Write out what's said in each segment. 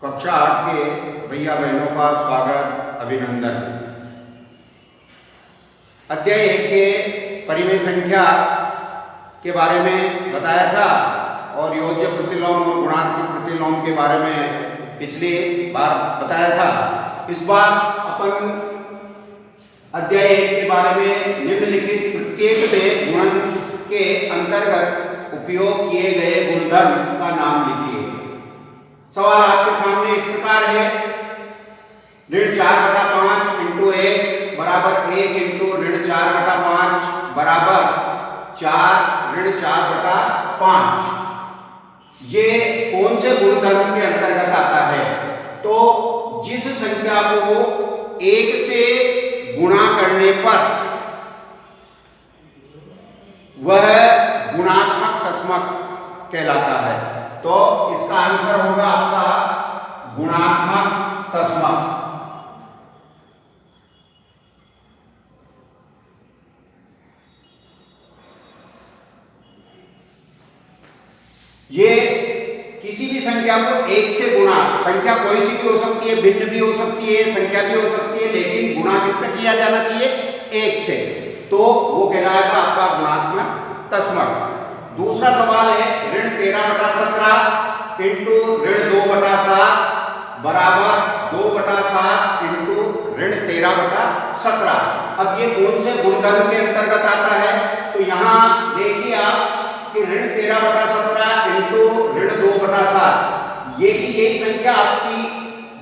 कक्षा 8 के भैया बहनों का स्वागत अभिनंदन। अध्याय 1 के परिमेय संख्या के बारे में बताया था और योज्य प्रतिलोम और गुणात्मक प्रतिलोम के बारे में पिछली बार बताया था। इस बार अपन अध्याय 1 के बारे में निम्नलिखित प्रत्येक में गुणन के अंतर्गत उपयोग किए गए गुणधर्म का नाम लिखिए। सवाल आपके सामने इस प्रकार है, ऋण 4/5 इंटू 1 बराबर 1 इंटू ऋण 4/5 बराबर 4 ऋण 4/5। ये कौन से गुणधर्म के अंतर्गत आता है? तो जिस संख्या को 1 से गुणा करने पर वह गुणात्मक तस्मक कहलाता है। तो इसका आंसर होगा आपका गुणात्मक तस्मक। ये किसी भी संख्या को 1 से गुणा, संख्या कोई सी भी हो सकती है, भिन्न भी हो सकती है, संख्या भी हो सकती है, लेकिन गुणा किससे किया जाना चाहिए? 1 से। तो वो कहलाएगा आपका गुणात्मक तस्मक। दूसरा सवाल है, ऋण 13/17 इंटू ऋण 2/7 बराबर 2/7 इंटू ऋण 13/17। अब ये कौन से गुणधर्म के अंतर्गत आता है? तो यहाँ देखिए आप कि ऋण 13/17 इंटू ऋण 2/7, ये की यही संख्या आपकी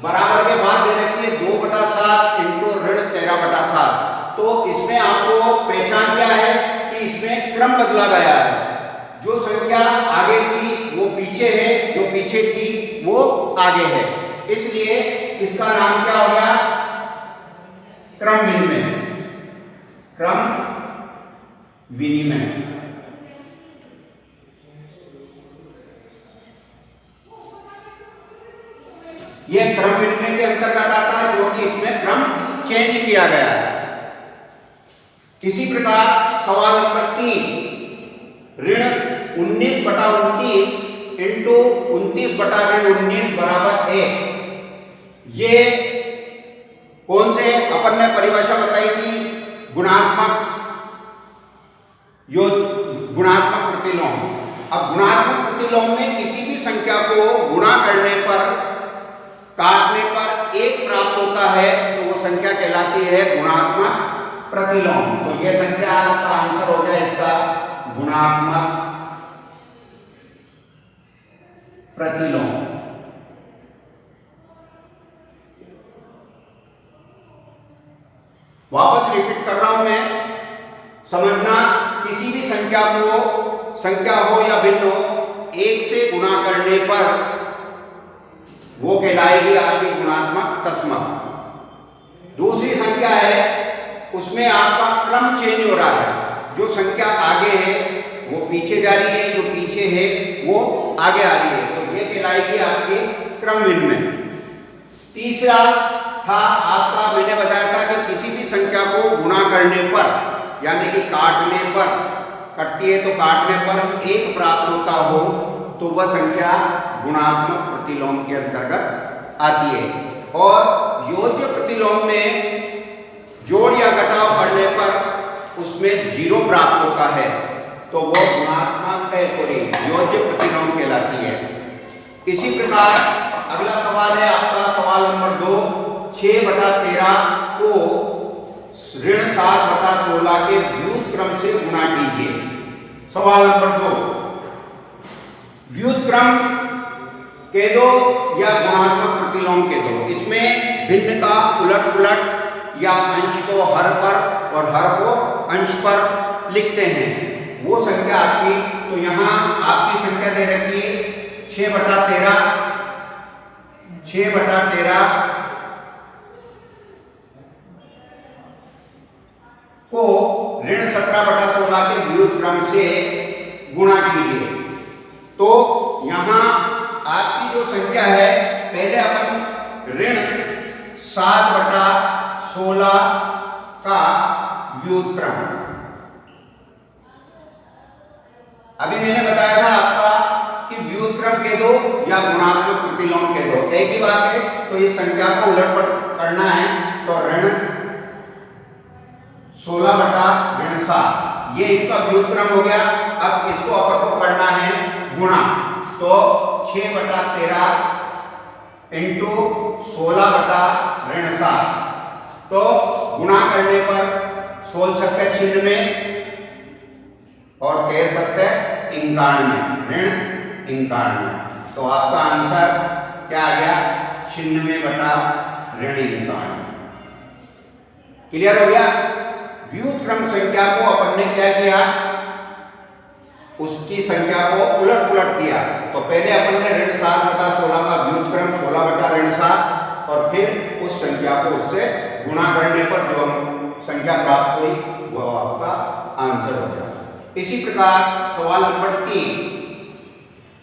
बराबर के बाद दे रखी है 2/7 इंटू ऋण 13/7। तो इसमें आपको पहचान क्या है कि इसमें क्रम बदला गया है। जो संख्या आगे थी वो पीछे है, जो पीछे थी वो आगे है, इसलिए इसका नाम क्या हो गया? क्रम विनिमय। क्रम विनिमय। यह क्रम विनिमय के अंतर्गत आता है क्योंकि इसमें क्रम चेंज किया गया है। इसी प्रकार सवाल नंबर 3, ऋण 19/29 इंटू 29/19 बराबर 1। ये कौन से अपन ने परिभाषा बताई थी? गुणात्मक गुणात्मक प्रतिलोम। अब गुणात्मक प्रतिलोम में किसी भी संख्या को गुणा करने पर, काटने पर 1 प्राप्त होता है तो वो संख्या कहलाती है गुणात्मक प्रतिलोम। तो ये संख्या आपका आंसर हो गया इसका गुणात्मक प्रतिलोम। वापस रिपीट कर रहा हूं मैं, समझना, किसी भी संख्या को, संख्या हो या भिन्न हो, 1 से गुणा करने पर वो कहलाएगी आपकी गुणात्मक तस्मक। दूसरी संख्या है, उसमें आपका क्रम चेंज हो रहा है, जो संख्या आगे है वो पीछे जा रही है, जो पीछे है वो आगे आ रही है, तो ये कहलाएगी आपकी क्रम विनिमय। तीसरा था आपका, मैंने बताया था कि किसी भी संख्या को गुणा करने पर, यानी कि काटने पर, कटती है तो काटने पर 1 प्राप्त होता हो तो वह संख्या गुणात्मक प्रतिलोम के अंतर्गत आती है। और योज्य प्रतिलोम में जोड़ या घटाव करने पर उसमें 0 प्राप्त होता है तो वो गुणात्मक योज्य प्रतिलोम कहलाती है। इसी प्रकार अगला सवाल है आपका सवाल नंबर 2, 6/13 को ऋण 7/16 के व्युत्क्रम से गुणा कीजिए। सवाल नंबर 2, व्युत्क्रम कह दो या गुणात्मक प्रतिलोम कह दो, इसमें भिन्न का उलट पुलट या अंश को हर पर और हर को अंश पर लिखते हैं, वो संख्या आपकी। तो यहाँ आपकी संख्या दे रखी है 6/13 को ऋण 17/16 के व्युत्क्रम से गुणा कीजिए। तो यहाँ आपकी जो संख्या है, पहले अपन ऋण 7/16 का व्युत्क्रम, अभी मैंने बताया था आपका कि व्युत्क्रम व्युत्क्रम कह दो या गुणात्मक प्रतिलोम कह दो, एक ही बात है। तो इस संख्या को उलटपलट करना है तो ऋण 16 बटा ऋण 7 ये इसका व्युत्क्रम हो गया। अब इसको अपन को करना है गुणा, तो 6 बटा 13 इंटू 16 बटा ऋण 7, तो गुणा करने पर 16 छक्के 96 और 13 सत्ते 91 ऋण 91। तो आपका आंसर क्या आ गया? 96 बटा ऋण 91। क्लियर हो गया? व्युत्क्रम संख्या को अपन ने क्या किया? उसकी संख्या को उलट पुलट किया। तो पहले अपन ने ऋण 7 बटा 16 का व्युत्क्रम 16 बटा ऋण 7 और फिर उस संख्या को उससे गुणा करने पर जो संख्या प्राप्त हुई वो आपका आंसर हो गया। इसी प्रकार सवाल नंबर 3,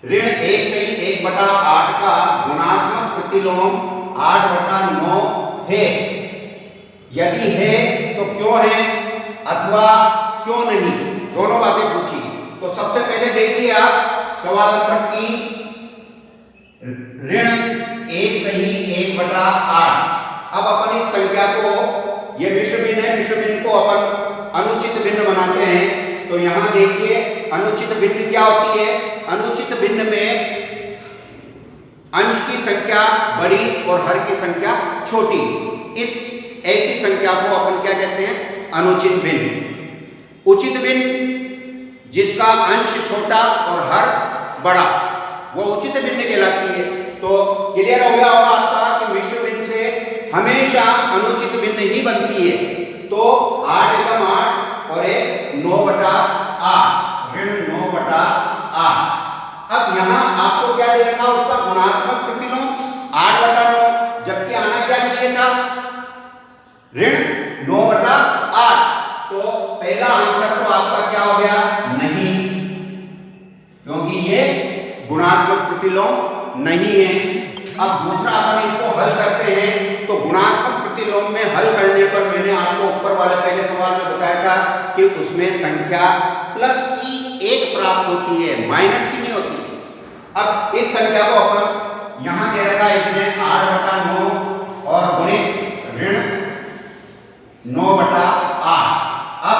ऋण 1 से 1 बटा 8 का गुणात्मक प्रतिलोम 8 बटा 9 है, यदि है तो क्यों है अथवा क्यों नहीं, दोनों बातें पूछी। तो सबसे पहले देखिए आप सवाल नंबर 3, ऋण 1 सही 1 बटा 8। अब अपन इस संख्या को, ये मिश्र भिन्न है, मिश्र भिन्न को अपन अनुचित भिन्न बनाते हैं। तो यहां देखिए अनुचित भिन्न क्या होती है? अनुचित भिन्न में अंश की संख्या बड़ी और हर की संख्या छोटी, इस ऐसी संख्या को अपन क्या कहते हैं? अनुचित भिन्न। उचित भिन्न जिसका अंश छोटा और हर बड़ा, वो उचित भिन्न कहलाती है। तो क्लियर हो गया होगा आपका कि मिश्र भिन्न से हमेशा अनुचित भिन्न ही बनती है। तो 8 एकम 8 और 9 बटा 8 ऋण 9 बटा 8। अब यहाँ आपको क्या दे रखा? उसका गुणात्मक प्रतिलोम 8 बटा 9, जबकि आना क्या चाहिए था? ऋण 9 बटा 8। तो पहला आंसर तो आपका क्या हो गया? नहीं, क्योंकि ये गुणात्मक प्रतिलोम नहीं है। अब दूसरा अपन इसको हल करते हैं। तो गुणात्मक प्रतिलोम में हल करने पर मैंने आपको ऊपर वाले पहले सवाल में बताया था कि उसमें संख्या प्लस की 1 प्राप्त होती है, माइनस की नहीं होती। अब इस संख्या को अपन यहां दे रखा है इसमें 8 बटा 9 और गुणित ऋण 9 बटा 8। अब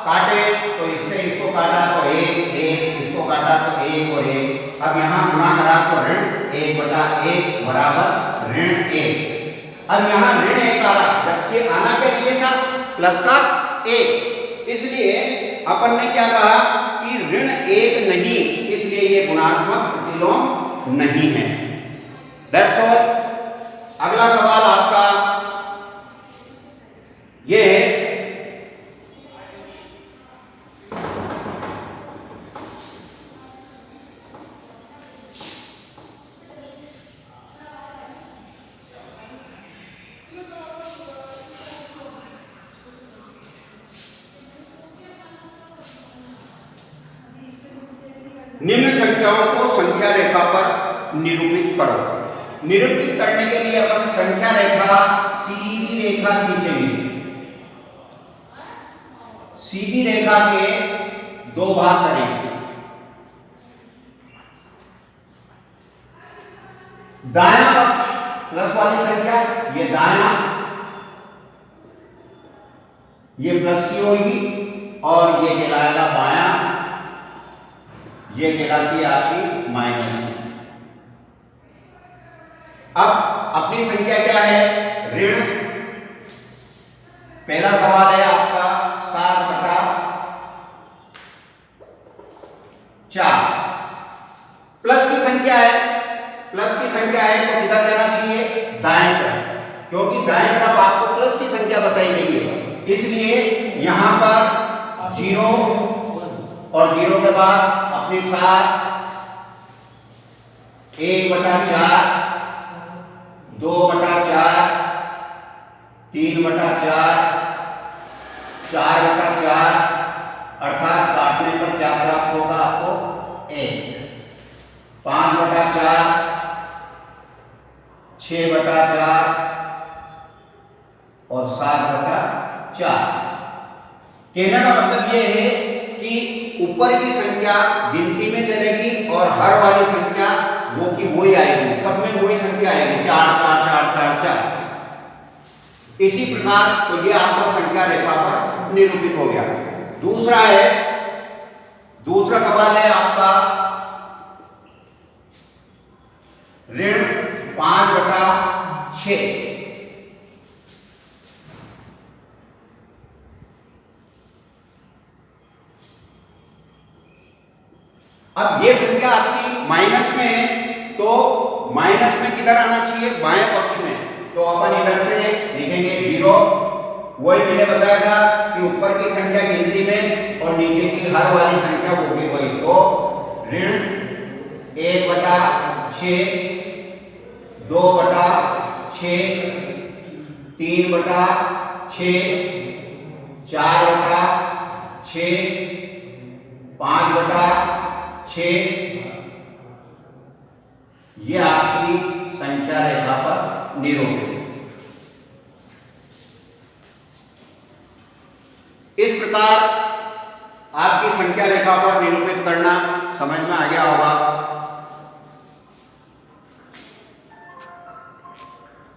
काटे तो इससे इसको काटा तो 1 1, इसको काटा तो 1 और 1। अब यहां गुणा करा तो ऋण 1 बटा 1 बराबर ऋण 1। अब यहां ऋण 1 आ रहा, जबकि आना क्या चाहिए था? प्लस का 1। इसलिए अपन ने क्या कहा कि ऋण 1 नहीं, इसलिए ये गुणात्मक प्रतिलोम नहीं है। That's all. अगला सवाल आपका ये है, निम्न संख्याओं को संख्या रेखा पर निरूपित करो। निरूपित करने के लिए अपन संख्या रेखा सीधी रेखा खींचेंगे। सीधी रेखा के 2 भाग करेंगे। दायां पक्ष प्लस वाली संख्या, ये दायां, ये प्लस की होगी और ये कहलाएगा बायां, ये कहलाती है आपकी माइनस की। अब अपनी संख्या क्या है? ऋण, पहला सवाल है आपका 7 बटा 4। प्लस की संख्या है, प्लस की संख्या है तो किधर जाना चाहिए? दाएं तरफ, क्योंकि दाएं तरफ आपको प्लस की संख्या बताई गई है। इसलिए यहां पर 0 और 0 के बाद अपने साथ 1 बटा 4, 2 बटा 4, 3 बटा 4, 4 बटा 4, अर्थात काटने पर क्या प्राप्त होगा आपको? 1। 5 बटा 4, 6 बटा 4 और 7 बटा 4। कहने का मतलब यह है कि ऊपर की संख्या गिनती में चलेगी और हर वाली संख्या वो की वही आएगी, सब में वही संख्या आएगी, 4 4 4 4 4। इसी प्रकार तो ये आपका संख्या रेखा पर निरूपित हो गया। दूसरा सवाल है आपका ऋण 5/6। अब ये संख्या आपकी माइनस में है, तो माइनस में किधर आना चाहिए, बाएं पक्ष में, तो अपन इधर से लिखेंगे 0। वही मैंने बताया था कि ऊपर की संख्या गिनती में और नीचे की हर वाली संख्या वो भी वही, तो ऋण 1/6, 2/6, 3/6, 4/6, 5/6। ये आपकी संख्या रेखा पर निरूपित है। इस प्रकार आपकी संख्या रेखा पर निरूपित करना समझ में आ गया होगा।